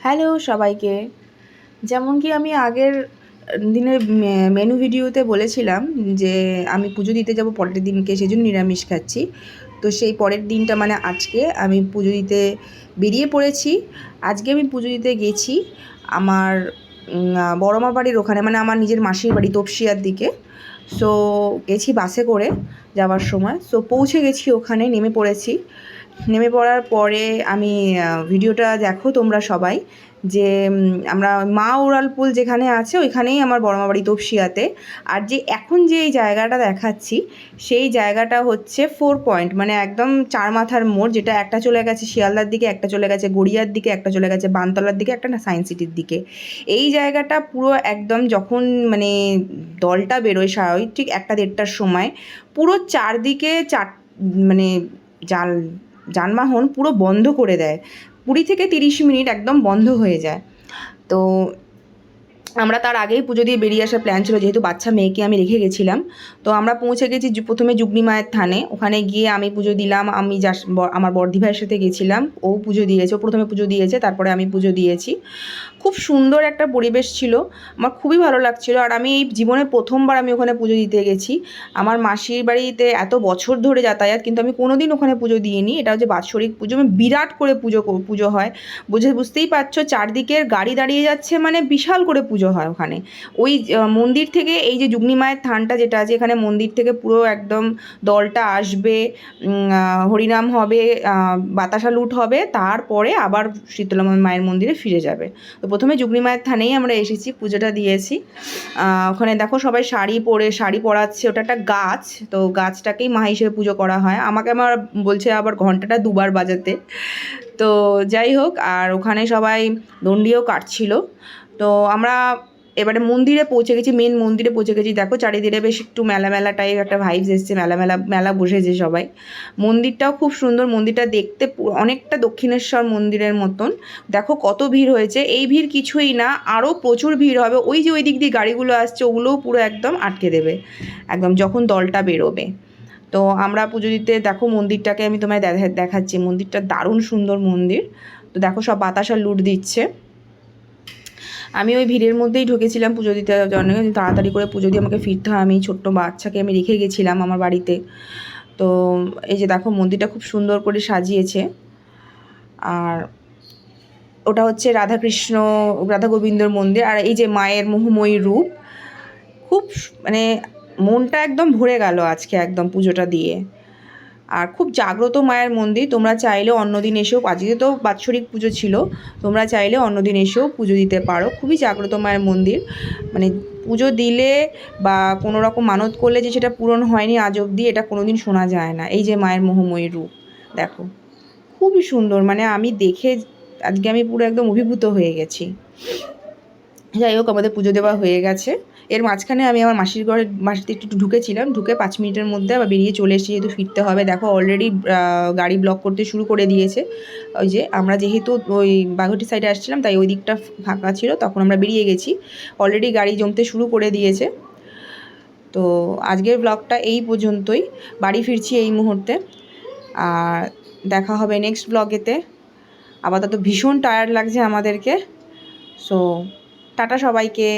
Hello সবাইকে। যেমন কি আমি আগের দিনের মেনু ভিডিওতে বলেছিলাম যে আমি পুজো দিতে যাব পরের দিনকে, সেজন্য নিরামিষ খাচ্ছি। তো সেই পরের দিনটা মানে আজকে আমি পুজো দিতে বেরিয়ে পড়েছি। আজকে আমি পুজো দিতে গেছি আমার বড়মা বাড়ির ওখানে, মানে আমার নিজের মাসির বাড়ি তপসিয়ার দিকে। সো গেছি বাসে করে যাওয়ার সময়। সো পৌঁছে গেছি, ওখানে নেমে পড়েছি। নেমে পড়ার পরে আমি ভিডিওটা দেখো তোমরা সবাই, যে আমরা মা উড়ালপুল যেখানে আছে ওইখানেই আমার বড়মা বাড়ি তপসিয়াতে। আর যে এখন যে এই জায়গাটা দেখাচ্ছি সেই জায়গাটা হচ্ছে 4 পয়েন্ট, মানে একদম চার মাথার মোড়, যেটা একটা চলে গেছে শিয়ালদার দিকে, একটা চলে গেছে গড়িয়ার দিকে, একটা চলে গেছে বানতলার দিকে, একটা না সায়েন্স সিটির দিকে। এই জায়গাটা পুরো একদম যখন মানে দলটা বেরোয় ওই ঠিক 1-1:30টার সময়, পুরো চারদিকে মানে জাল যানবাহন পুরো বন্ধ করে দেয়। 20 থেকে 30 মিনিট একদম বন্ধ হয়ে যায়। তো আমরা তার আগেই পুজো দিয়ে বেরিয়ে আসার প্ল্যান ছিল, যেহেতু বাচ্চা মেয়েকে আমি রেখে গেছিলাম। তো আমরা পৌঁছে গেছি প্রথমে যুগনি মায়ের থানে। ওখানে গিয়ে আমি পুজো দিলাম। আমি আমার বড়দি ভাইয়ের সাথে গেছিলাম, ও পুজো দিয়েছে, ও প্রথমে পুজো দিয়েছে, তারপরে আমি পুজো দিয়েছি। খুব সুন্দর একটা পরিবেশ ছিল, আমার খুবই ভালো লাগছিল। আর আমি এই জীবনে প্রথমবার আমি ওখানে পুজো দিতে গেছি। আমার মাসির বাড়িতে এত বছর ধরে যাতায়াত, কিন্তু আমি কোনো দিন ওখানে পুজো দিইনি। এটা হচ্ছে বাৎসরিক পুজো, বিরাট করে পুজো হয়। বুঝতেই পারছো, চারদিকের গাড়ি দাঁড়িয়ে যাচ্ছে, মানে বিশাল করে পুজো হয় ওখানে। ওই মন্দির থেকে এই যে যুগনি মায়ের থানটা যেটা আছে, এখানে মন্দির থেকে পুরো একদম দলটা আসবে, হরিনাম হবে, বাতাসা লুট হবে, তারপরে আবার শীতলা মায়ের মন্দিরে ফিরে যাবে। তো প্রথমে যুগনি মায়ের থানেই আমরা এসেছি, পুজোটা দিয়েছি। ওখানে দেখো সবাই শাড়ি পরাচ্ছে, ওটা একটা গাছ, তো গাছটাকেই মা হিসেবে পুজো করা হয়। আমার বলছে আবার ঘন্টাটা দুবার বাজাতে। তো যাই হোক, আর ওখানে সবাই দণ্ডিও কাটছিল। তো আমরা এবারে মন্দিরে পৌঁছে গেছি, মেন মন্দিরে পৌঁছে গেছি। দেখো চারিদিকে বেশ একটু মেলা মেলা টাইপ একটা ভাইবস এসছে, মেলা বসেছে সবাই। মন্দিরটাও খুব সুন্দর, মন্দিরটা দেখতে অনেকটা দক্ষিণেশ্বর মন্দিরের মতন। দেখো কত ভিড় হয়েছে। এই ভিড় কিছুই না, আরও প্রচুর ভিড় হবে। ওই যে ওই দিক দিয়ে গাড়িগুলো আসছে, ওগুলোও পুরো একদম আটকে দেবে একদম যখন দলটা বেরোবে। তো আমরা পুজো দিতে, দেখো মন্দিরটাকে আমি তোমায় দেখাচ্ছি। মন্দিরটা দারুণ সুন্দর মন্দির। তো দেখো সব বাতাসা লুট দিচ্ছে। আমি ওই ভিড়ের মধ্যেই ঢুকেছিলাম পুজো দিতে জন্য, তাড়াতাড়ি করে পুজো দিয়ে আমাকে ফিরতে হয়। আমি ছোট্ট বাচ্চাকে আমি রেখে গেছিলাম আমার বাড়িতে। তো এই যে দেখো মন্দিরটা খুব সুন্দর করে সাজিয়েছে। আর ওটা হচ্ছে রাধা গোবিন্দর মন্দির। আর এই যে মায়ের মোহময়ী রূপ, খুব মানে মনটা একদম ভরে গেল আজকে একদম পুজোটা দিয়ে। আর খুব জাগ্রত মায়ের মন্দির। তোমরা চাইলে অন্যদিন এসেও, আজকে তো বাৎসরিক পুজো ছিল, তোমরা চাইলে অন্যদিন এসেও পুজো দিতে পারো। খুবই জাগ্রত মায়ের মন্দির। মানে পুজো দিলে বা কোনো রকম মানত করলে যে সেটা পূরণ হয়নি আজ অবধি, এটা কোনো দিন শোনা যায় না। এই যে মায়ের মোহময়ী রূপ দেখো, খুবই সুন্দর। মানে আমি দেখে আজকে আমি পুরো একদম অভিভূত হয়ে গেছি। যাই হোক, আমাদের পুজো দেওয়া হয়ে গেছে। এর মাঝখানে আমি আমার মাসিতে একটু ঢুকেছিলাম, ঢুকে 5 মিনিটের মধ্যে আবার বেরিয়ে চলে এসেছি, যেহেতু ফিরতে হবে। দেখো অলরেডি গাড়ি ব্লক করতে শুরু করে দিয়েছে। ওই যে আমরা যেহেতু ওই বাঘটি সাইডে আসছিলাম, তাই ওই দিকটা ফাঁকা ছিল, তখন আমরা বেরিয়ে গেছি। অলরেডি গাড়ি জমতে শুরু করে দিয়েছে। তো আজকের ব্লগটা এই পর্যন্তই। বাড়ি ফিরছি এই মুহূর্তে, আর দেখা হবে নেক্সট ব্লগেতে। আপাতত ভীষণ টায়ার্ড লাগছে আমাদেরকে। সো টাটা সবাইকে।